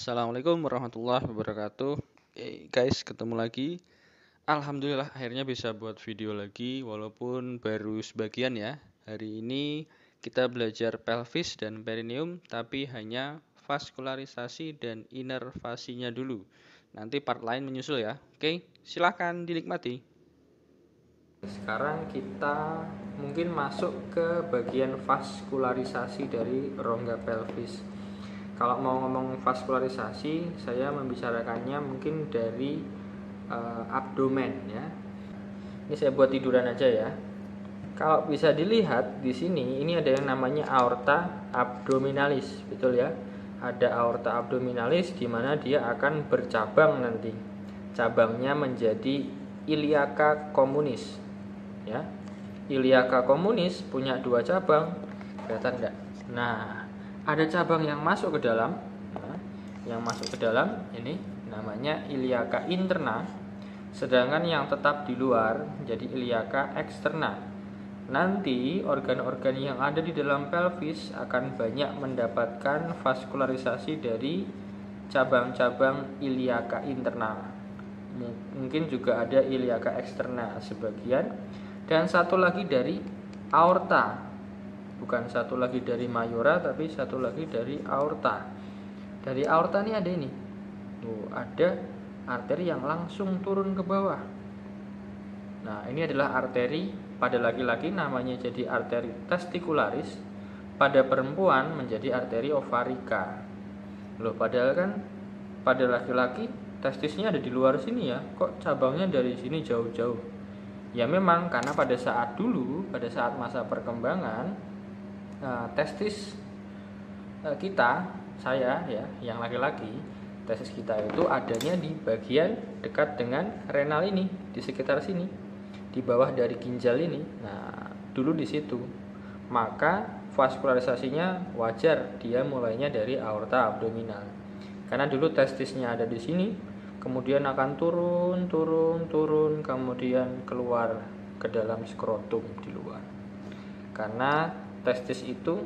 Assalamualaikum warahmatullahi wabarakatuh. Guys, ketemu lagi. Alhamdulillah akhirnya bisa buat video lagi walaupun baru sebagian ya. Hari ini kita belajar pelvis dan perineum tapi hanya vaskularisasi dan inervasinya dulu. Nanti part lain menyusul ya. Oke, silakan dinikmati. Sekarang kita mungkin masuk ke bagian vaskularisasi dari rongga pelvis. Kalau mau ngomong vaskularisasi, saya membicarakannya mungkin dari abdomen ya. Ini saya buat tiduran aja ya. Kalau bisa dilihat di sini, ini ada yang namanya aorta abdominalis, betul ya? Ada aorta abdominalis di mana dia akan bercabang nanti. Cabangnya menjadi iliaca communis. Ya. Iliaca communis punya 2 cabang. Kelihatan enggak? Nah, ada cabang yang masuk ke dalam. Nah, yang masuk ke dalam ini namanya iliaca interna, sedangkan yang tetap di luar jadi iliaca externa. Nanti organ-organ yang ada di dalam pelvis akan banyak mendapatkan vaskularisasi dari cabang-cabang iliaca interna. Mungkin juga ada iliaca externa sebagian, dan satu lagi dari aorta. Bukan satu lagi dari mayora, tapi satu lagi dari aorta. Dari aorta ini ada ini. Tuh, ada arteri yang langsung turun ke bawah. Nah, ini adalah arteri pada laki-laki namanya jadi arteri testicularis. Pada perempuan menjadi arteri ovarika. Loh, padahal kan pada laki-laki testisnya ada di luar sini ya. Kok cabangnya dari sini jauh-jauh? Ya memang karena pada saat dulu, pada saat masa perkembangan, testis kita, saya ya, yang laki-laki, testis kita itu adanya di bagian dekat dengan renal ini, di sekitar sini, di bawah dari ginjal ini. Nah, dulu di situ. Maka vaskularisasinya wajar dia mulainya dari aorta abdominal. Karena dulu testisnya ada di sini, kemudian akan turun, kemudian keluar ke dalam skrotum di luar. Karena testis itu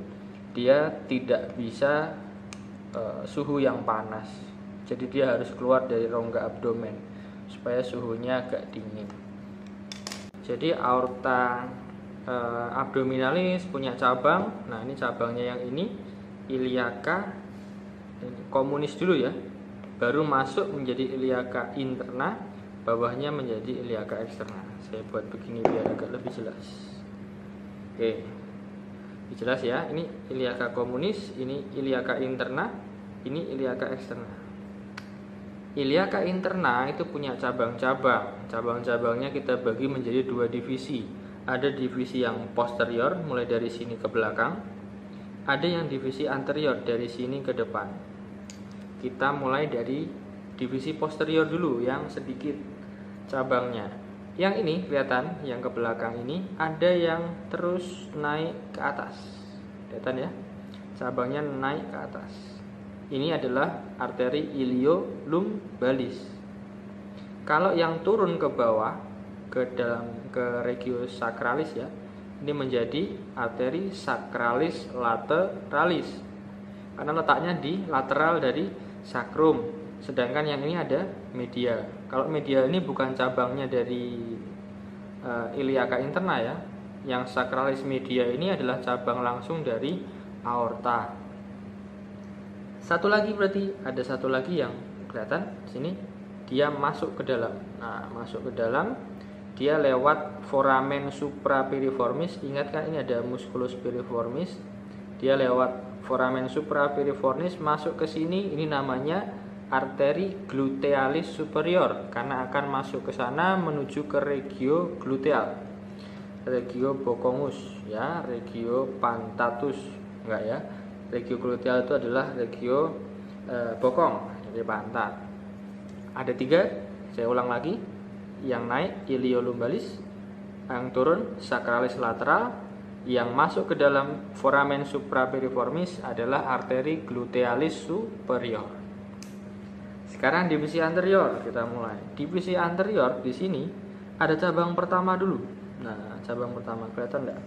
dia tidak bisa suhu yang panas, jadi dia harus keluar dari rongga abdomen supaya suhunya agak dingin. Jadi aorta abdominalis punya cabang. Nah, ini cabangnya yang ini iliaca communis dulu ya, baru masuk menjadi iliaca interna, bawahnya menjadi iliaca externa. Saya buat begini biar agak lebih jelas. Oke, jelas ya, ini iliaca communis, ini iliaca interna, ini iliaca externa. Iliaca interna itu punya cabang-cabang. Cabang-cabangnya kita bagi menjadi 2 divisi. Ada divisi yang posterior, mulai dari sini ke belakang. Ada yang divisi anterior, dari sini ke depan. Kita mulai dari divisi posterior dulu, yang sedikit cabangnya. Yang ini kelihatan, yang ke belakang ini ada yang terus naik ke atas. Kelihatan ya? Cabangnya naik ke atas. Ini adalah arteri iliolumbalis. Kalau yang turun ke bawah ke dalam ke regio sacralis ya, ini menjadi arteri sacralis lateralis. Karena letaknya di lateral dari sacrum. Sedangkan yang ini ada medial. Kalau medial ini bukan cabangnya dari iliaca interna ya. Yang sacralis media ini adalah cabang langsung dari aorta. Satu lagi berarti ada satu lagi yang kelihatan di sini, dia masuk ke dalam. Nah, masuk ke dalam dia lewat foramen suprapiriformis. Ingat kan ini ada musculus piriformis. Dia lewat foramen suprapiriformis masuk ke sini, ini namanya arteri glutealis superior karena akan masuk ke sana menuju ke regio gluteal, regio bocongus ya, regio pantatus enggak ya. Regio gluteal itu adalah regio bokong, jadi pantat. Ada 3, saya ulang lagi. Yang naik iliolumbalis, yang turun sacralis lateral, yang masuk ke dalam foramen suprapiriformis adalah arteri glutealis superior. Sekarang divisi anterior kita mulai. Divisi anterior di sini ada cabang pertama dulu. Nah, cabang pertama kelihatan enggak?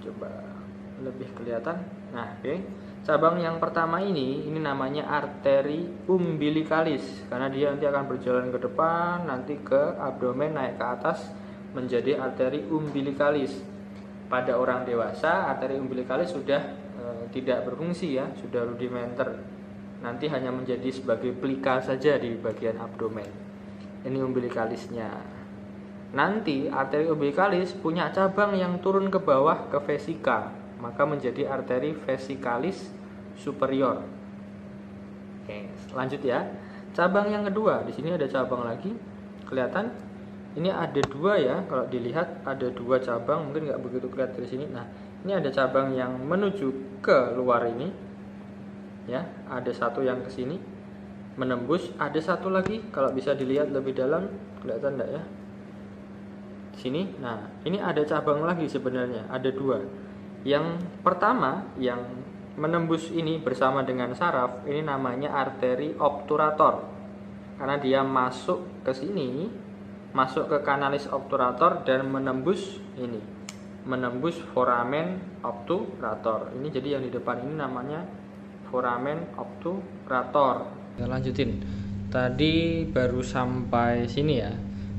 Coba lebih kelihatan. Nah, oke. Cabang yang pertama ini namanya arteri umbilikalis karena dia nanti akan berjalan ke depan, nanti ke abdomen, naik ke atas menjadi arteri umbilikalis. Pada orang dewasa arteri umbilikalis sudah tidak berfungsi ya, sudah rudimenter. Nanti hanya menjadi sebagai plika saja di bagian abdomen. Ini umbilikalisnya. Nanti arteri umbilikalis punya cabang yang turun ke bawah ke vesika, maka menjadi arteri vesikalis superior. Oke, lanjut ya. Cabang yang kedua, di sini ada cabang lagi, kelihatan? Ini ada dua ya, kalau dilihat ada dua cabang, mungkin nggak begitu kelihatan dari sini. Nah, ini ada cabang yang menuju ke luar ini, ya. Ada satu yang ke sini, menembus. Ada satu lagi, kalau bisa dilihat lebih dalam, kelihatan nggak ya? Sini. Nah, ini ada cabang lagi sebenarnya, ada dua. Yang pertama yang menembus ini bersama dengan saraf, ini namanya arteri obturator. Karena dia masuk ke sini, masuk ke kanalis obturator dan menembus ini. Menembus foramen obturator. Ini jadi yang di depan ini namanya foramen obturator. Ya, lanjutin. Tadi baru sampai sini ya.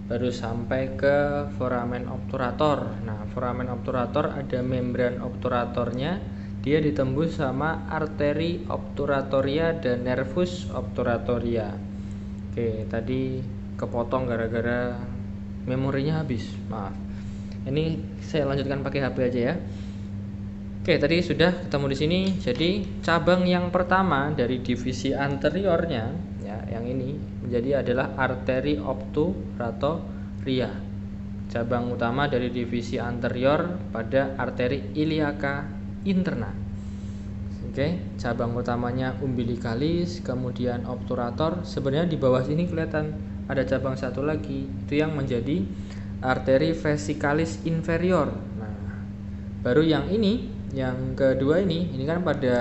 Baru sampai ke foramen obturator. Nah, foramen obturator ada membran obturatornya, dia ditembus sama arteri obturatoria dan nervus obturatoria. Oke, tadi kepotong gara-gara memorinya habis, maaf. Ini saya lanjutkan pakai HP aja ya. Oke, tadi sudah ketemu di sini. Jadi cabang yang pertama dari divisi anteriornya, ya, yang ini menjadi adalah arteri obturatoria. Cabang utama dari divisi anterior pada arteri iliaca interna. Oke, cabang utamanya umbilikalis, kemudian obturator. Sebenarnya di bawah sini kelihatan ada cabang satu lagi, itu yang menjadi arteri vesikalis inferior. Nah, baru yang ini, yang kedua ini kan pada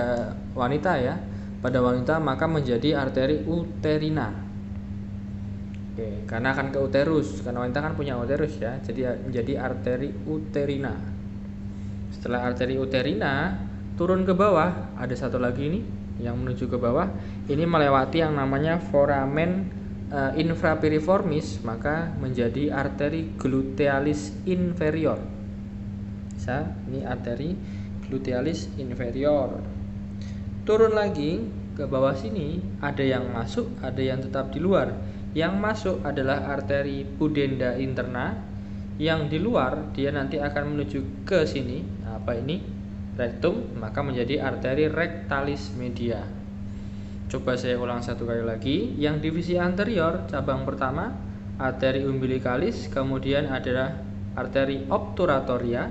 wanita ya. Pada wanita maka menjadi arteri uterina. Oke, karena akan ke uterus, karena wanita kan punya uterus ya, jadi menjadi arteri uterina. Setelah arteri uterina turun ke bawah, ada satu lagi ini yang menuju ke bawah. Ini melewati yang namanya foramen infrapiriformis, maka menjadi arteri glutealis inferior. Bisa, ini arteri glutealis inferior. Turun lagi ke bawah sini, ada yang masuk, ada yang tetap di luar. Yang masuk adalah arteri pudenda interna, yang di luar dia nanti akan menuju ke sini. Apa ini? Rektum, maka menjadi arteri rectalis media. Coba saya ulang satu kali lagi. Yang divisi anterior, cabang pertama arteri umbilikalis, kemudian adalah arteri obturatoria.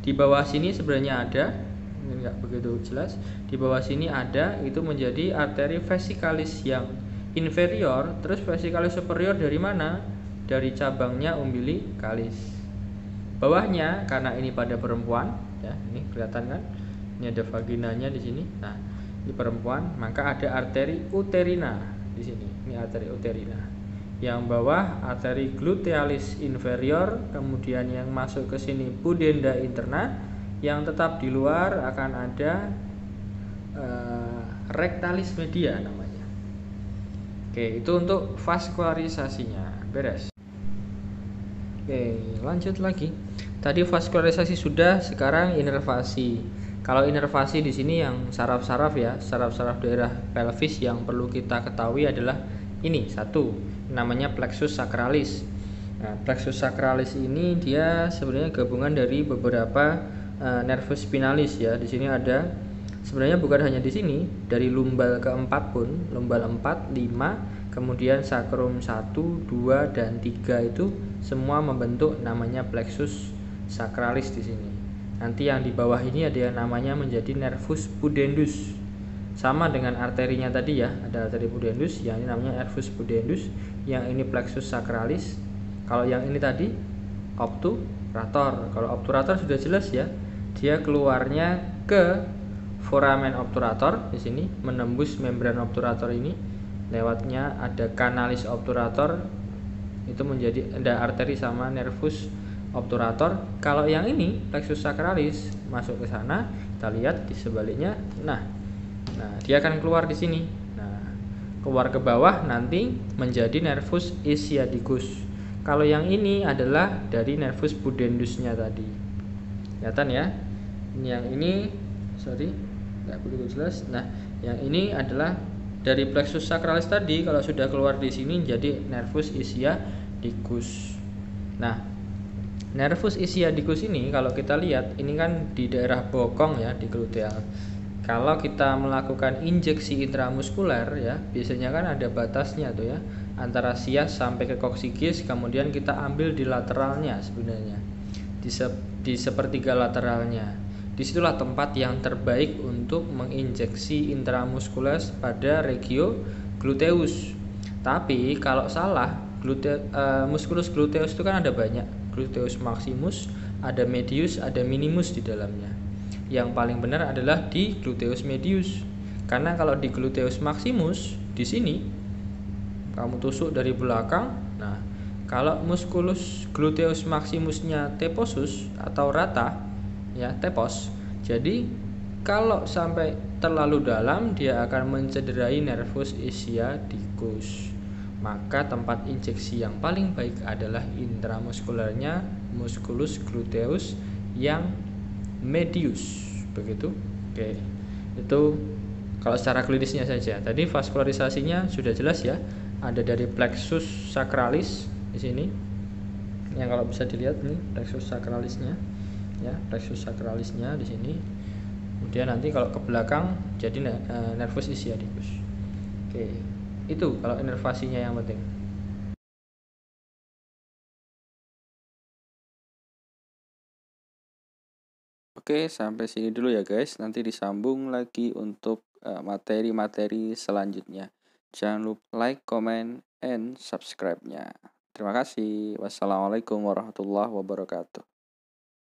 Di bawah sini sebenarnya ada, ini enggak begitu jelas. Di bawah sini ada, itu menjadi arteri vesikalis yang inferior. Terus vesikalis superior dari mana? Dari cabangnya umbilikalis. Bawahnya, karena ini pada perempuan, ya, ini kelihatan kan? Ini ada vaginanya di sini. Nah, di perempuan, maka ada arteri uterina di sini. Ini arteri uterina. Yang bawah arteri glutealis inferior, kemudian yang masuk ke sini pudenda interna, yang tetap di luar akan ada rectalis media namanya. Oke, itu untuk vaskularisasinya. Beres. Oke, lanjut lagi. Tadi vaskularisasi sudah, sekarang inervasi. Kalau inervasi di sini yang saraf-saraf ya, saraf-saraf daerah pelvis yang perlu kita ketahui adalah ini satu, namanya plexus sacralis. Nah, plexus sacralis ini dia sebenarnya gabungan dari beberapa nervus spinalis ya. Di sini ada, sebenarnya bukan hanya di sini, dari lumbal keempat pun, lumbal 4, 5, kemudian sacrum 1, 2 dan 3 itu semua membentuk namanya plexus sacralis di sini. Nanti yang di bawah ini ada yang namanya menjadi nervus pudendus. Sama dengan arterinya tadi ya, ada arteri pudendus, yang ini namanya nervus pudendus, yang ini plexus sacralis. Kalau yang ini tadi obturator. Kalau obturator sudah jelas ya, dia keluarnya ke foramen obturator di sini, menembus membran obturator ini, lewatnya ada kanalis obturator, itu menjadi ada arteri sama nervus obturator. Kalau yang ini plexus sacralis masuk ke sana, kita lihat di sebaliknya. Nah, dia akan keluar di sini. Nah, keluar ke bawah nanti menjadi nervus ischiadicus. Kalau yang ini adalah dari nervus pudendusnya tadi. Kelihatan ya? Yang ini, sorry, nggak begitu jelas. Nah, yang ini adalah dari plexus sacralis tadi. Kalau sudah keluar di sini jadi nervus ischiadicus. Nah, nervus ischiadicus ini kalau kita lihat ini kan di daerah bokong ya, di gluteal. Kalau kita melakukan injeksi intramuskuler ya, biasanya kan ada batasnya tuh ya, antara sias sampai ke coccygeus, kemudian kita ambil di lateralnya sebenarnya. Di sepertiga lateralnya. Disitulah tempat yang terbaik untuk menginjeksi intramuskuler pada regio gluteus. Tapi kalau salah, musculus gluteus itu kan ada banyak. Gluteus maximus, ada medius, ada minimus di dalamnya. Yang paling benar adalah di gluteus medius. Karena kalau di gluteus maximus di sini kamu tusuk dari belakang. Nah, kalau musculus gluteus maximusnya teposus atau rata ya, tepos. Jadi kalau sampai terlalu dalam dia akan mencederai nervus ischiadicus. Maka tempat injeksi yang paling baik adalah intramuskulernya musculus gluteus yang medius, begitu. Oke, itu kalau secara klinisnya saja. Tadi vaskularisasinya sudah jelas ya, ada dari plexus sacralis di sini, yang kalau bisa dilihat nih plexus sacralisnya ya, plexus sacralisnya di sini. Kemudian nanti kalau ke belakang jadi nervus ischiadicus. Oke, itu kalau inervasinya yang penting. Oke, sampai sini dulu ya guys. Nanti disambung lagi untuk materi-materi selanjutnya. Jangan lupa like, comment, and subscribe-nya. Terima kasih. Wassalamualaikum warahmatullahi wabarakatuh.